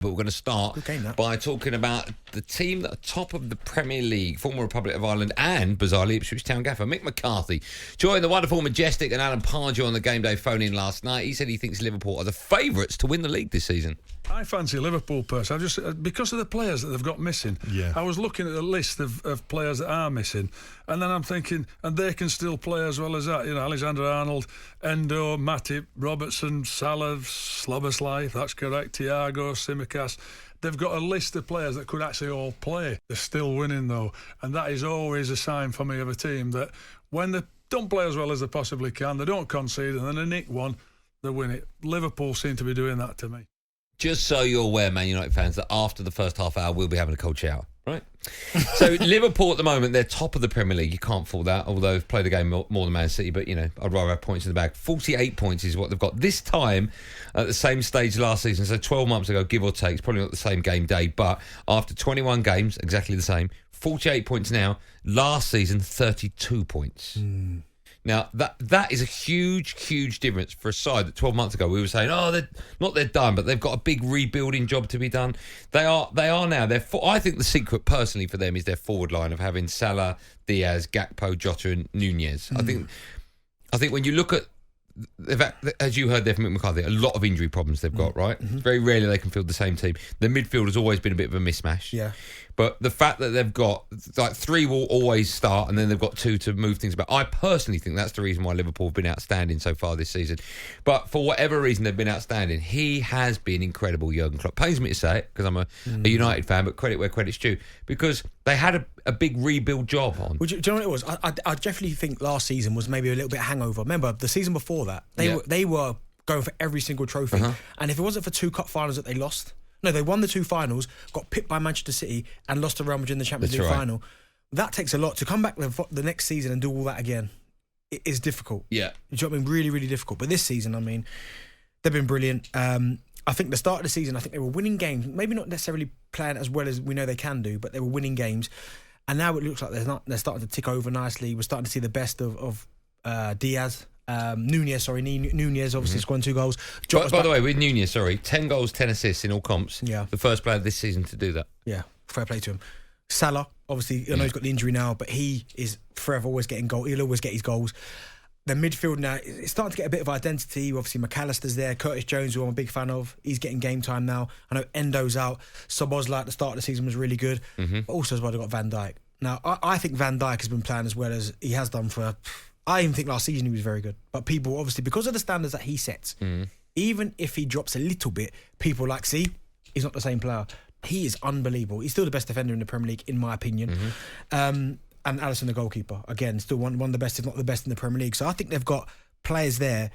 But we're going to start by talking about the team that are top of the Premier League, former Republic of Ireland and, bizarrely, Ipswich Town gaffer Mick McCarthy joined the wonderful, majestic and Alan Pardew on the Game Day phone-in last night. He said he thinks Liverpool are the favourites to win the league this season. I fancy Liverpool, personally. Because of the players that they've got missing. Yeah. I was looking at the list of players that are missing, and then I'm thinking, and they can still play as well as that. You know, Alexander-Arnold, Endo, Matip, Robertson, Salah, Szoboszlai, that's correct, Thiago, Tsimikas. They've got a list of players that could actually all play. They're still winning, though, and that is always a sign for me of a team that when they don't play as well as they possibly can, they don't concede, and then they nick one, they win it. Liverpool seem to be doing that to me. Just so you're aware, Man United fans, that after the first half hour, we'll be having a cold shower, right? So Liverpool at the moment, they're top of the Premier League. You can't fault that, although they've played a game more than Man City. But, you know, I'd rather have points in the bag. 48 points is what they've got. This time, at the same stage last season, so 12 months ago, give or take, it's probably not the same game day. But after 21 games, exactly the same, 48 points now. Last season, 32 points. Now, that is a huge, huge difference for a side that 12 months ago we were saying, they're done, but they've got a big rebuilding job to be done. They are now. I think the secret, personally, for them is their forward line of having Salah, Diaz, Gakpo, Jota and Nunez. I think when you look at, as you heard there from Mick McCarthy, a lot of injury problems they've got, right? Very rarely they can field the same team. The midfield has always been a bit of a mismatch. Yeah. But the fact that they've got, like, three will always start and then they've got two to move things about. I personally think that's the reason why Liverpool have been outstanding so far this season. But for whatever reason they've been outstanding, he has been incredible, Jurgen Klopp. Pains me to say it, because I'm a United fan, but credit where credit's due. Because they had a big rebuild job on. Do you know what it was? I definitely think last season was maybe a little bit hangover. Remember, the season before that, they were going for every single trophy. And if it wasn't for 2 cup finals that they lost... No, they won the 2 finals, got pipped by Manchester City, and lost to Real Madrid in the Champions League final. That takes a lot. To come back the next season and do all that again, it is difficult. Yeah. Do you know what I mean? Really, really difficult. But this season, I mean, they've been brilliant. I think the start of the season, I think they were winning games. Maybe not necessarily playing as well as we know they can do, but they were winning games. And now it looks like they're starting to tick over nicely. We're starting to see the best of Diaz. Nunez obviously scoring 2 goals. By the way, with Nunez, 10 goals, 10 assists in all comps. Yeah. The first player this season to do that. Yeah, fair play to him. Salah, obviously, I know he's got the injury now, but he is forever always getting goals. He'll always get his goals. The midfield now, it's starting to get a bit of identity. Obviously, McAllister's there. Curtis Jones, who I'm a big fan of, he's getting game time now. I know Endo's out. Szoboszlai at the start of the season was really good. But also as well, they've got Van Dijk. Now, I think Van Dijk has been playing as well as he has done for... I even think last season he was very good. But people, obviously, because of the standards that he sets, even if he drops a little bit, people like, see, he's not the same player. He is unbelievable. He's still the best defender in the Premier League, in my opinion. And Alisson, the goalkeeper, again, still one of the best, if not the best in the Premier League. So I think they've got players there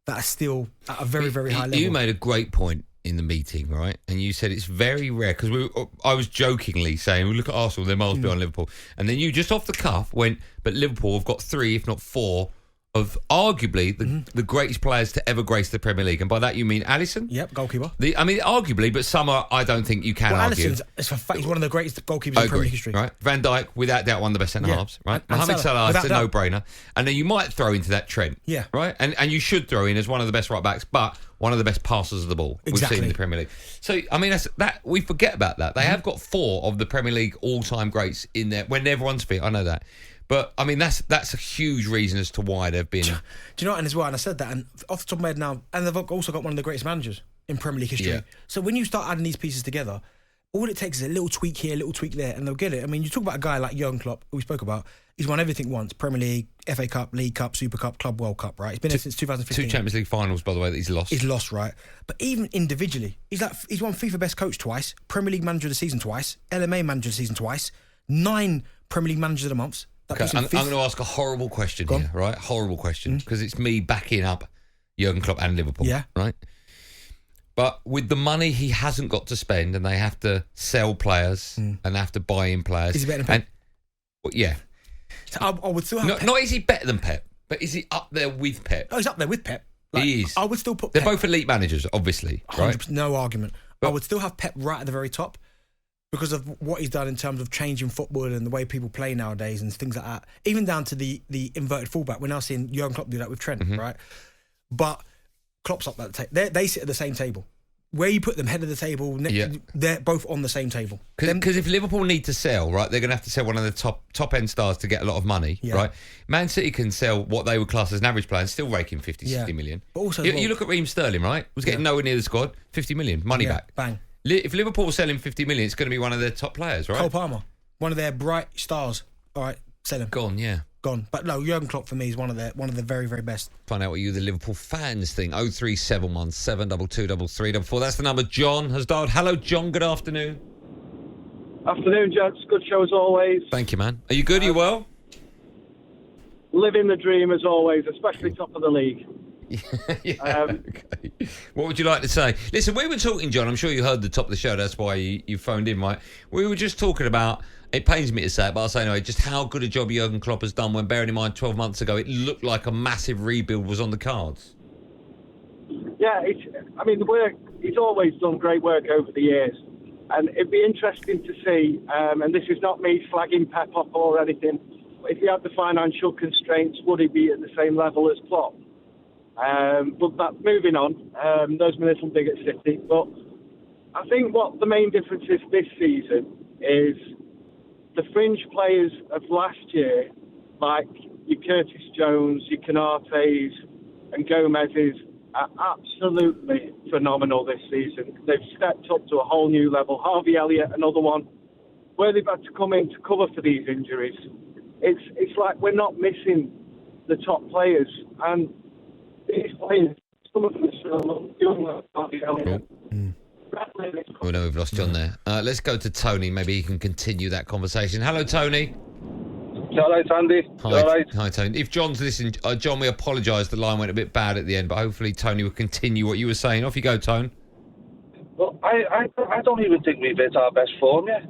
that are still at a very, very high level. You made a great point in the meeting, right? And you said it's very rare, because I was jokingly saying, we look at Arsenal, they're miles beyond Liverpool. And then you just off the cuff went, but Liverpool have got 3, if not 4, of arguably the greatest players to ever grace the Premier League. And by that you mean Alisson? Yep, goalkeeper. Arguably, but some are, I don't think you can argue. Alisson's, he's one of the greatest goalkeepers in Premier League history. Right? Van Dijk, without doubt, one of the best centre-halves. Right? Mohamed Salah is a no-brainer. And then you might throw into that Trent. Yeah. Right? And you should throw in as one of the best right-backs, but one of the best passers of the ball we've seen in the Premier League. So, I mean, we forget about that. They have got 4 of the Premier League all-time greats in there when everyone's fit. I know that. But, I mean, that's a huge reason as to why they've been... Do you know what? And as well, and I said that, and off the top of my head now, and they've also got one of the greatest managers in Premier League history. Yeah. So when you start adding these pieces together, all it takes is a little tweak here, a little tweak there, and they'll get it. I mean, you talk about a guy like Jurgen Klopp, who we spoke about. He's won everything once: Premier League, FA Cup, League Cup, Super Cup, Club World Cup. Right? He's been there since 2015. 2 Champions League finals, by the way, that he's lost. He's lost, right? But even individually, he's won FIFA Best Coach twice, Premier League Manager of the Season twice, LMA Manager of the Season twice, 9 Premier League Managers of the Month. Okay, I'm going to ask a horrible question here, right? Horrible question, because it's me backing up Jurgen Klopp and Liverpool, right? But with the money he hasn't got to spend, and they have to sell players and have to buy in players. Is he better than Pep? Yeah. So I would still have not is he better than Pep, but is he up there with Pep? Oh, he's up there with Pep. He is. I would still put They're Pep. both elite managers, obviously, right? No argument. But I would still have Pep right at the very top, because of what he's done in terms of changing football and the way people play nowadays and things like that. Even down to the inverted fullback. We're now seeing Jurgen Klopp do that with Trent, right? But Klopp's up that table. They sit at the same table. where you put them, head of the table, they're both on the same table. Because if Liverpool need to sell, right, they're going to have to sell one of the top end stars to get a lot of money, right? Man City can sell what they would class as an average player and still raking 50, 60 million. But also, you look at Raheem Sterling, right? Was getting nowhere near the squad, 50 million, money back. Bang. If Liverpool sell him 50 million, it's going to be one of their top players, right? Cole Palmer, one of their bright stars. All right, sell him. Gone. But no, Jurgen Klopp for me is one of the very, very best. Find out what you, the Liverpool fans, think. 0371 722 334. That's the number. John has dialed. Hello, John. Good afternoon. Afternoon, gents. Good show as always. Thank you, man. Are you good? Are you well? Living the dream as always, especially top of the league. Okay. What would you like to say? Listen, we were talking, John. I'm sure you heard the top of the show. That's why you phoned in, right? We were just talking about. It pains me to say it, but I'll say anyway, just how good a job Jurgen Klopp has done when, bearing in mind, 12 months ago, it looked like a massive rebuild was on the cards. Yeah, the work, he's always done great work over the years. And it'd be interesting to see, and this is not me slagging Pep off or anything, but if he had the financial constraints, would he be at the same level as Klopp? But moving on, those my little dig at City. But I think what the main difference is this season is the fringe players of last year, like your Curtis Jones, your Canates and Gomez's, are absolutely phenomenal this season. They've stepped up to a whole new level. Harvey Elliott, another one, where they've had to come in to cover for these injuries. It's like we're not missing the top players. And these players, some of them are still young, like Harvey Elliott. Oh no, we've lost John there. Let's go to Tony. Maybe he can continue that conversation. Hello, Tony. All right, Andy. Hi, Tony. If John's listening, John, we apologise. The line went a bit bad at the end, but hopefully Tony will continue what you were saying. Off you go, Tone. Well, I don't even think we've hit our best form yet.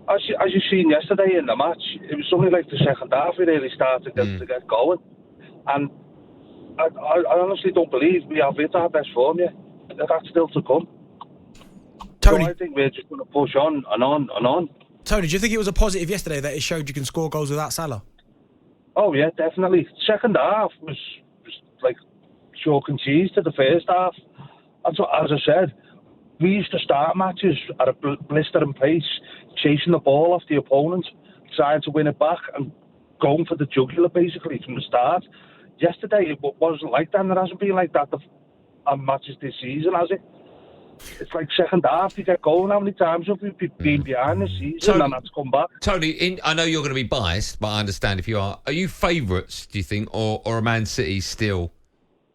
As you seen yesterday in the match, it was only like the second half we really started to get going. And I honestly don't believe we have hit our best form yet. That's still to come. Tony, so I think we're just going to push on and on and on. Tony, do you think it was a positive yesterday that it showed you can score goals without Salah? Oh yeah, definitely. Second half was like chalk and cheese to the first half. As I said, we used to start matches at a blistering pace, chasing the ball off the opponent, trying to win it back and going for the jugular basically from the start. Yesterday it wasn't like that, and it hasn't been like that on matches this season, has it? It's like second half, you get going. How many times have we been behind this season and that's come back? Tony, I know you're going to be biased, but I understand if you are. Are you favourites, do you think, or a Man City still?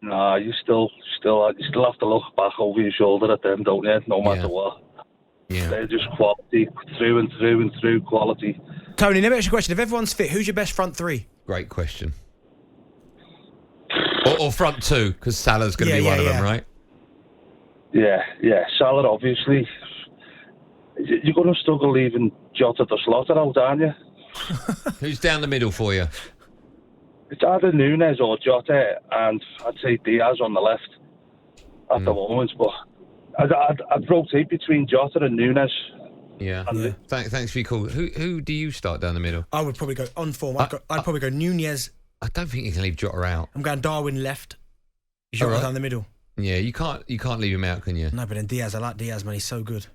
Nah, you still have to look back over your shoulder at them, don't you? No matter what. Yeah. They're just quality, through and through and through quality. Tony, let me ask you a question. If everyone's fit, who's your best front three? Great question. Or front two, because Salah's going to be one of them, right? Yeah, Salah, obviously. You're going to struggle leaving Jota to slaughter out, aren't you? Who's down the middle for you? It's either Nunes or Jota, and I'd say Diaz on the left at the moment. But I'd rotate between Jota and Nunes. Yeah. Thanks for your call. Who do you start down the middle? I would probably go on form. I'd probably go Nunes. I don't think you can leave Jota out. I'm going Darwin left. Jota down the middle. Yeah, you can't leave him out, can you? No, but then Diaz, I like Diaz, man. He's so good.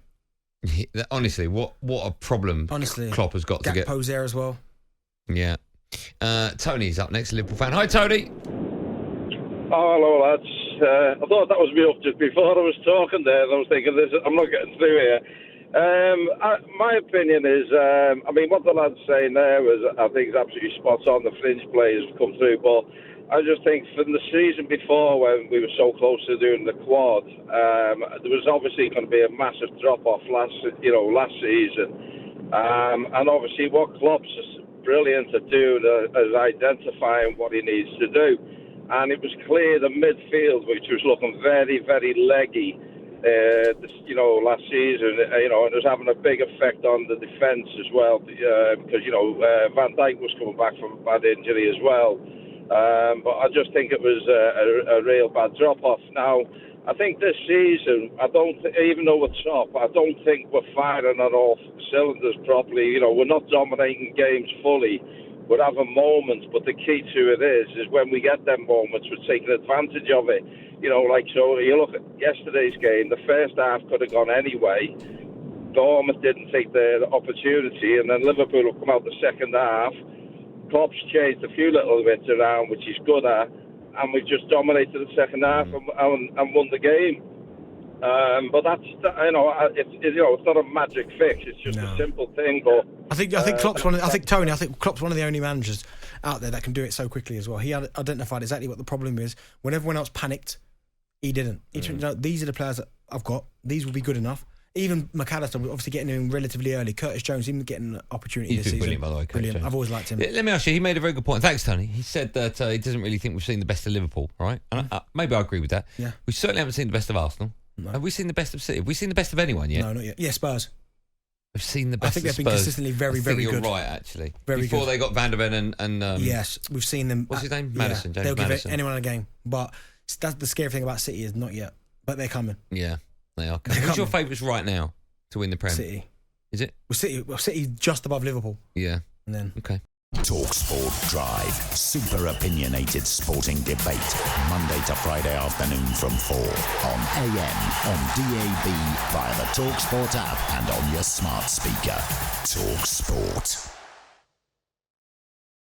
Honestly, what a problem Klopp has got to get. Gakpo's there as well. Yeah. Tony's up next, Liverpool fan. Hi, Tony. Oh, hello, lads. I thought that was me up just before I was talking there. I was thinking, I'm not getting through here. My opinion is, what the lad's saying there I think is absolutely spot on. The fringe players come through, but I just think from the season before when we were so close to doing the quad, there was obviously going to be a massive drop-off last season. And obviously what Klopp's brilliant at doing is identifying what he needs to do. And it was clear the midfield, which was looking very, very leggy, last season, and it was having a big effect on the defence as well, because, Van Dijk was coming back from a bad injury as well. But I just think it was a real bad drop-off. Now, I think this season, even though we're top, I don't think we're firing on all cylinders properly. We're not dominating games fully. we're having moments, but the key to it is when we get them moments, we're taking advantage of it. You know, like, so you look at yesterday's game, the first half could have gone anyway. Bournemouth didn't take the opportunity, and then Liverpool have come out the second half. Klopp's changed a few little bits around, which he's good at, and we just dominated the second half and won the game. But that's, it's not a magic fix. It's just a simple thing. But I think Klopp's one. I think Klopp's one of the only managers out there that can do it so quickly as well. He had identified exactly what the problem is. When everyone else panicked, he didn't. He turned, these are the players that I've got. These will be good enough. Even McAllister, obviously getting him relatively early. Curtis Jones, even getting an opportunity this season. Brilliant, by the way. Brilliant. I've always liked him. Let me ask you, he made a very good point. Thanks, Tony. He said that he doesn't really think we've seen the best of Liverpool, right? And maybe I agree with that. Yeah. We certainly haven't seen the best of Arsenal. No. Have we seen the best of City? Have we seen the best of anyone yet? No, not yet. Yeah, Spurs. We've seen the best of Spurs. I think they've been consistently very, very good. You're right, actually. Very Before good. They got Van der Ven and yes, we've seen them. What's his name? Madison. Yeah, James they'll Madison. give anyone a game. But that's the scary thing about City is not yet. But they're coming. Yeah, they are coming. Who's your favourites right now to win the Prem? City. Is it? Well, City just above Liverpool. Yeah. And then. Okay. talkSPORT Drive. Super opinionated sporting debate. Monday to Friday afternoon from 4 on AM, on DAB, via the talkSPORT app and on your smart speaker. talkSPORT.